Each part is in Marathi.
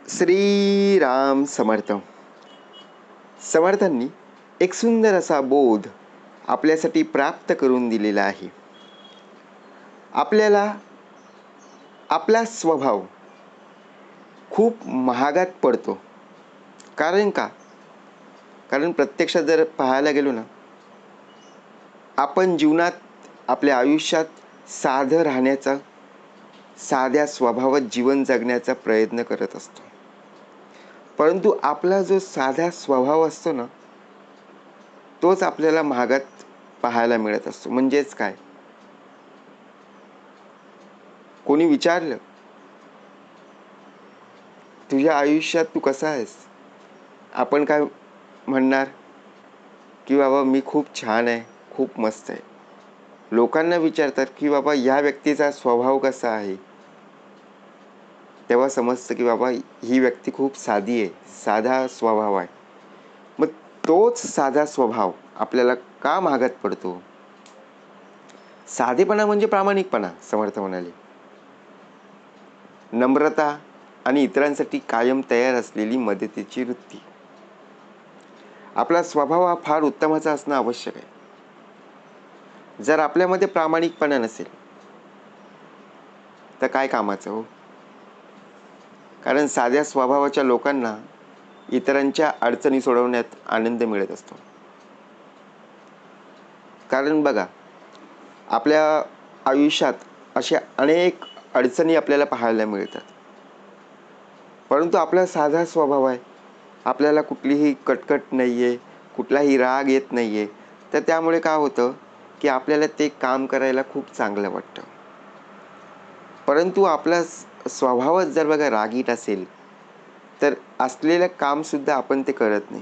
श्रीराम समर्थ. समर्थांनी एक सुंदर असा बोध आपल्यासाठी प्राप्त करून दिलेला आहे. आपल्याला आपला स्वभाव खूप महागात पडतो. कारण प्रत्यक्षात जर पाहायला गेलो ना, आपण जीवनात आपल्या आयुष्यात साधं राहण्याचा, साध्या स्वभावात जीवन जगण्याचा प्रयत्न करत असतो. परंतु आपला जो साधा स्वभाव असतो ना, तोच आपल्याला महागात पाहायला मिळत असतो. म्हणजेच काय, कोणी विचारलं तुझ्या आयुष्यात तू कसा आहेस, आपण काय म्हणणार की बाबा मी खूप छान आहे, खूप मस्त आहे. लोकांना विचारतात की बाबा या व्यक्तीचा स्वभाव कसा आहे, तेव्हा समजतं की बाबा ही व्यक्ती खूप साधी आहे, साधा स्वभाव आहे. मग तोच साधा स्वभाव आपल्याला का महागात पडतो? साधेपणा म्हणजे प्रामाणिकपणा, समर्थ म्हणाले. नम्रता आणि इतरांसाठी कायम तयार असलेली मदतीची वृत्ती. आपला स्वभाव हा फार उत्तमाचा असणं आवश्यक आहे. जर आपल्यामध्ये प्रामाणिकपणा नसेल तर काय कामाचं हो? कारण साध्या स्वभावाच्या लोकांना इतरांच्या अडचणी सोडवण्यात आनंद मिळत असतो. कारण बघा, आपल्या आयुष्यात अशा अनेक अडचणी आपल्याला पाहायला मिळतात. परंतु आपला साधा स्वभाव आहे, आपल्याला कुठलीही कटकट नाही आहे, कुठलाही राग येत नाही आहे, तर त्यामुळे काय होतं की आपल्याला ते काम करायला खूप चांगलं वाटतं. परंतु आपला स्वभावच जर बघा रागीट असेल तर असलेलं कामसुद्धा आपण ते करत नाही.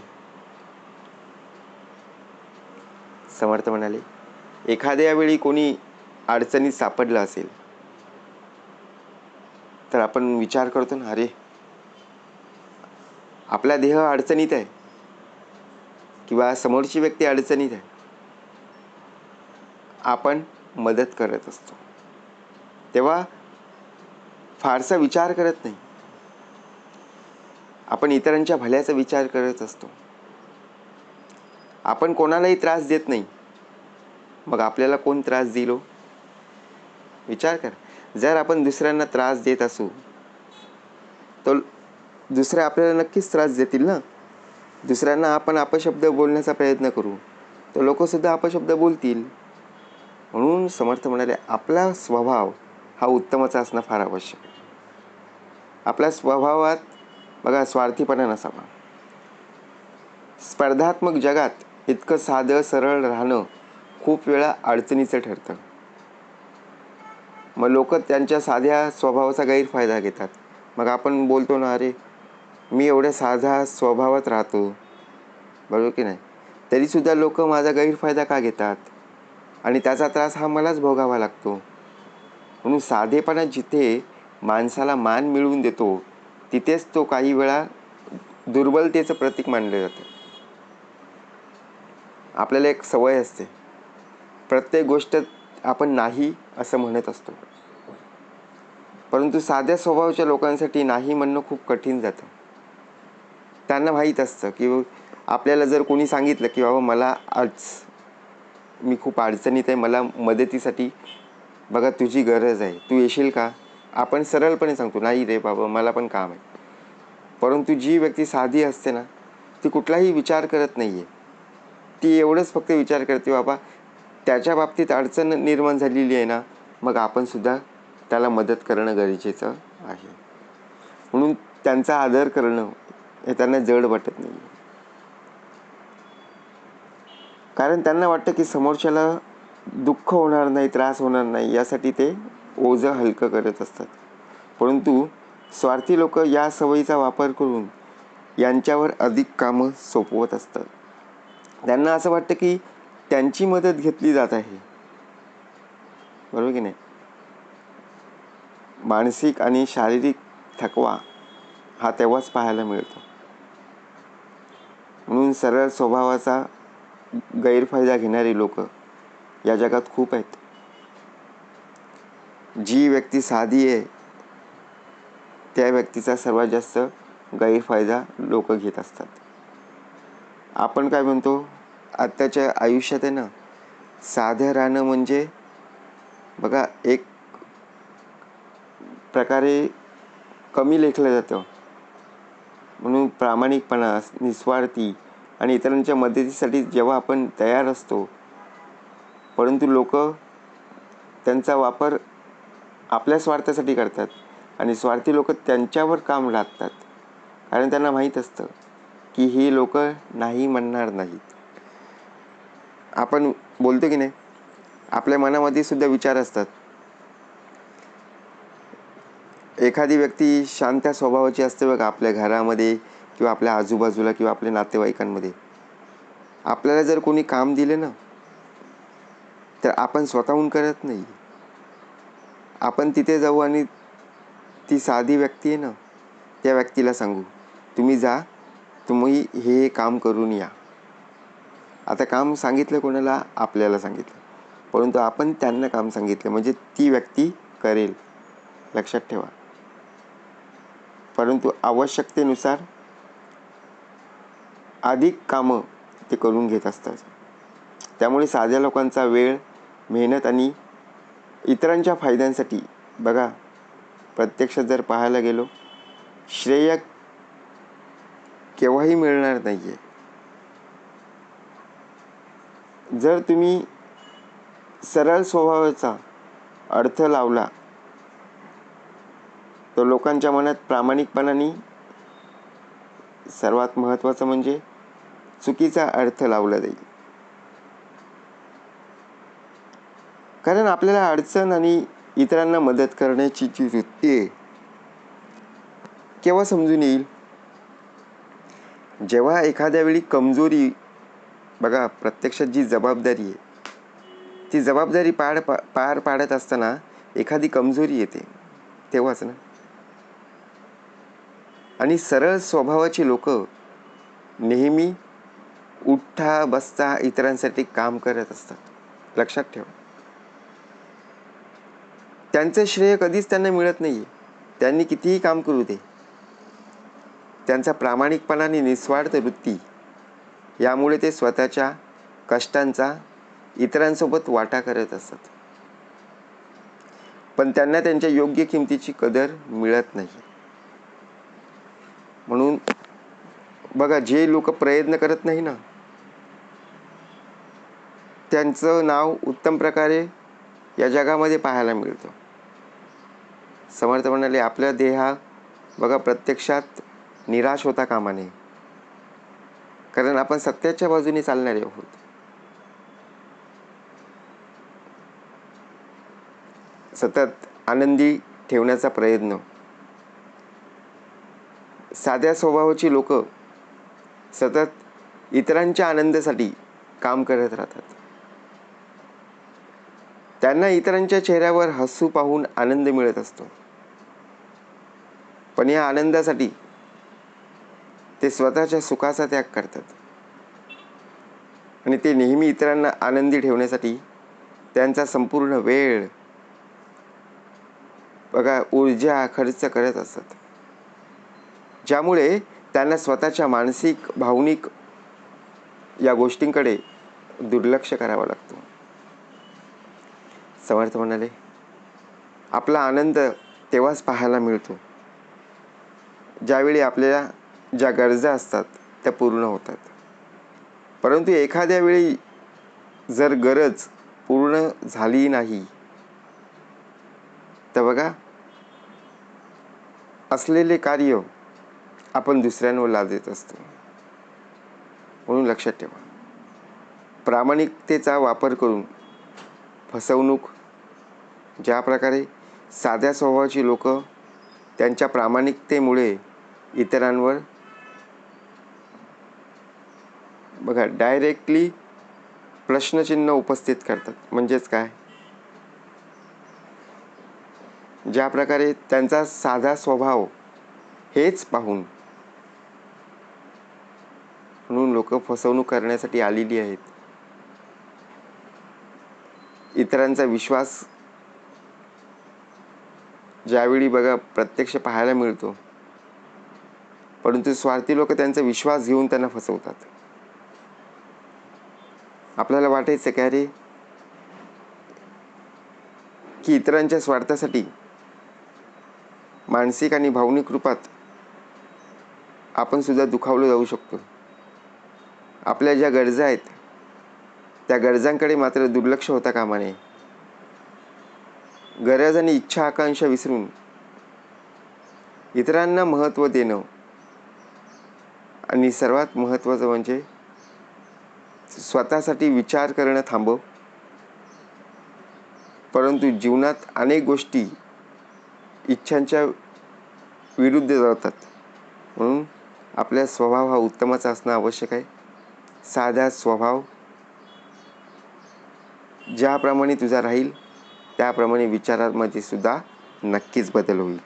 समर्थ म्हणाले, एखाद्या वेळी कोणी अडचणीत सापडलं असेल तर आपण विचार करतो ना, अरे आपला देह अडचणीत आहे किंवा समोरची व्यक्ती अडचणीत आहे, आपण मदत करत असतो. तेव्हा फारसा विचार करत नाही, आपण इतरांच्या भल्याचा विचार करत असतो. आपण कोणालाही त्रास देत नाही, मग आपल्याला कोण त्रास देईल हो? विचार कर. जर आपण दुसऱ्यांना त्रास देत असू तर दुसरे आपल्याला नक्कीच त्रास देतील ना. दुसऱ्यांना आपण अपशब्द बोलण्याचा प्रयत्न करू तर लोक सुद्धा अपशब्द बोलतील. म्हणून समर्थ म्हणाले, आपला स्वभाव हा उत्तमाचा असणं फार आवश्यक आहे. आपल्या स्वभावात बघा स्वार्थीपणा नसावा. स्पर्धात्मक जगात इतकं साधं सरळ राहणं खूप वेळा अडचणीचं ठरतं. मग लोक त्यांच्या साध्या स्वभावाचा गैरफायदा घेतात. मग आपण बोलतो ना, अरे मी एवढ्या साधा स्वभावात राहतो, बरोबर की नाही, तरीसुद्धा लोक माझा गैरफायदा का घेतात आणि त्याचा त्रास हा मलाच भोगावा लागतो. म्हणून साधेपणा जिथे माणसाला मान मिळवून देतो तिथेच तो काही वेळा दुर्बलतेचं प्रतीक मानलं जातं. आपल्याला एक सवय असते, प्रत्येक गोष्ट आपण नाही असं म्हणत असतो. परंतु साध्या स्वभावाच्या लोकांसाठी नाही म्हणणं खूप कठीण जातं. त्यांना माहीत असतं की आपल्याला जर कोणी सांगितलं की बाबा मला आज मी खूप अडचणीत आहे, मला मदतीसाठी बघा तुझी गरज आहे, तू येशील का, आपण सरळपणे सांगतो नाही रे बाबा मला पण काम आहे. परंतु जी व्यक्ती साधी असते ना, ती कुठलाही विचार करत नाही आहे. ती एवढंच फक्त विचार करते, बाबा त्याच्या बाबतीत अडचण निर्माण झालेली आहे ना, मग आपण सुद्धा त्याला मदत करणं गरजेचं आहे. म्हणून त्यांचा आदर करणं हे त्यांना जड वाटत नाही. कारण त्यांना वाटतं की समोरच्याला दुःख होणार नाही, त्रास होणार नाही, यासाठी ते ओझं हलकं करत असतात. परंतु स्वार्थी लोक या सवयीचा वापर करून यांच्यावर अधिक कामं सोपवत असतात. त्यांना असं वाटतं की त्यांची मदत घेतली जात आहे, बरोबर की नाही. मानसिक आणि शारीरिक थकवा हा तेव्हाच पाहायला मिळतो. म्हणून सरळ स्वभावाचा गैरफायदा घेणारी लोक या जगात खूप आहेत. जी व्यक्ती साधी आहे त्या व्यक्तीचा सर्वात जास्त गैरफायदा लोक घेत असतात. आपण काय म्हणतो, आत्ताच्या आयुष्यात आहे ना, साधं राहणं म्हणजे बघा एक प्रकारे कमी लेखलं जातं. म्हणून प्रामाणिकपणा, निस्वार्थी आणि इतरांच्या मदतीसाठी जेव्हा आपण तयार असतो, परंतु लोक त्यांचा वापर आपल्या स्वार्थासाठी करतात आणि स्वार्थी लोक त्यांच्यावर काम लादतात, कारण त्यांना माहीत असतं की ही लोक नाही म्हणणार नाहीत. आपण बोलतो की नाही, आपल्या मनामध्ये सुद्धा विचार असतात. एखादी व्यक्ती शांत स्वभावाची असते बघा, आपल्या घरामध्ये किंवा आपल्या आजूबाजूला किंवा आपल्या नातेवाईकांमध्ये. आपल्याला जर कोणी काम दिले ना, तर आपण स्वतःहून करत नाही. आपण तिथे जाऊ आणि ती साधी व्यक्ती आहे ना, त्या व्यक्तीला सांगू, तुम्ही जा, तुम्ही हे काम करून या. आता काम सांगितलं कोणाला? आपल्याला सांगितलं, परंतु आपण त्यांना काम सांगितलं म्हणजे ती व्यक्ती करेल, लक्षात ठेवा. परंतु आवश्यकतेनुसार अधिक कामं ते करून घेत असतात. त्यामुळे साध्या लोकांचा वेळ, मेहनत आणि इतरांच्या फायद्यांसाठी बघा, प्रत्यक्षात जर पाहायला गेलो, श्रेय केव्हाही मिळणार नाही आहे. जर तुम्ही सरळ स्वभावाचा अर्थ लावला तर लोकांच्या मनात प्रामाणिकपणाने, सर्वात महत्त्वाचं म्हणजे चुकीचा अर्थ लावला जाईल. कारण आपल्याला अडचण आणि इतरांना मदत करण्याची जी वृत्ती आहे केव्हा समजून येईल? जेव्हा एखाद्या वेळी कमजोरी, बघा प्रत्यक्षात जी जबाबदारी आहे, ती जबाबदारी पार पाडत असताना एखादी कमजोरी येते, तेव्हाच ना. आणि सरळ स्वभावाची लोक नेहमी उठता बसता इतरांसाठी काम करत असतात, लक्षात ठेवा. त्यांचं श्रेय कधीच त्यांना मिळत नाही. त्यांनी कितीही काम करू दे, त्यांचा प्रामाणिकपणा आणि निस्वार्थ वृत्ती यामुळे ते स्वतःच्या कष्टांचा इतरांसोबत वाटा करत असतात. पण त्यांना त्यांच्या योग्य किमतीची कदर मिळत नाही. म्हणून बघा, जे लोक प्रयत्न करत नाही ना, त्यांचं नाव उत्तम प्रकारे या जगामध्ये पाहायला मिळतं. समर्थ म्हणाले, आपला देह बघा प्रत्यक्षात निराश होता कामा नये, कारण आपण सत्याच्या बाजूने चालणारे आहोत. सतत आनंदी ठेवण्याचा प्रयत्न. साध्या स्वभावाची लोक सतत इतरांच्या आनंदासाठी काम करत राहतात. त्यांना इतरांच्या चेहऱ्यावर हसू पाहून आनंद मिळत असतो, पण या आनंदासाठी ते स्वतःच्या सुखाचा त्याग करतात. आणि ते नेहमी इतरांना आनंदी ठेवण्यासाठी त्यांचा संपूर्ण वेळ, बघा ऊर्जा खर्च करत असतात, ज्यामुळे त्यांना स्वतःच्या मानसिक, भावनिक या गोष्टींकडे दुर्लक्ष करावं लागतं. समर्थ म्हणाले, आपला आनंद तेव्हाच पाहायला मिळतो ज्यावेळी आपल्याला ज्या गरजा असतात त्या पूर्ण होतात. परंतु एखाद्या वेळी जर गरज पूर्ण झाली नाही तर बघा, असलेले कार्य आपण दुसऱ्यांवर लादत असतो. म्हणून लक्षात ठेवा, प्रामाणिकतेचा वापर करून फसवणूक, ज्या प्रकारे साध्या स्वभावाची लोक त्यांच्या प्रामाणिकतेमुळे इतरांवर बघा डायरेक्टली प्रश्नचिन्ह उपस्थित करतात. म्हणजेच काय, ज्या प्रकारे त्यांचा साधा स्वभाव हेच पाहून म्हणून लोक फसवणूक करण्यासाठी आलेली आहेत. इतरांचा विश्वास ज्यावेळी बघा प्रत्यक्ष पाहायला मिळतो, परंतु स्वार्थी लोक त्यांचा विश्वास घेऊन त्यांना फसवतात. आपल्याला वाटायचं काय रे की इतरांच्या स्वार्थासाठी मानसिक आणि भावनिक रूपात आपण सुद्धा दुखावलं जाऊ शकतो. आपल्या ज्या गरजा आहेत त्या गरजांकडे मात्र दुर्लक्ष होता कामा नये. गरज आणि इच्छा आकांक्षा विसरून इतरांना महत्त्व देणं आणि सर्वात महत्त्वाचं म्हणजे स्वतःसाठी विचार करणं थांबव. परंतु जीवनात अनेक गोष्टी इच्छांच्या विरुद्ध जातात, म्हणून आपला स्वभाव हा उत्तमच असणं आवश्यक आहे. साधा स्वभाव ज्याप्रमाणे तुझा राहील त्याप्रमाणे विचारांमध्ये सुद्धा नक्कीच बदल होईल.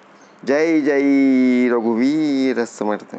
जय जय रघुवीर समर्थ.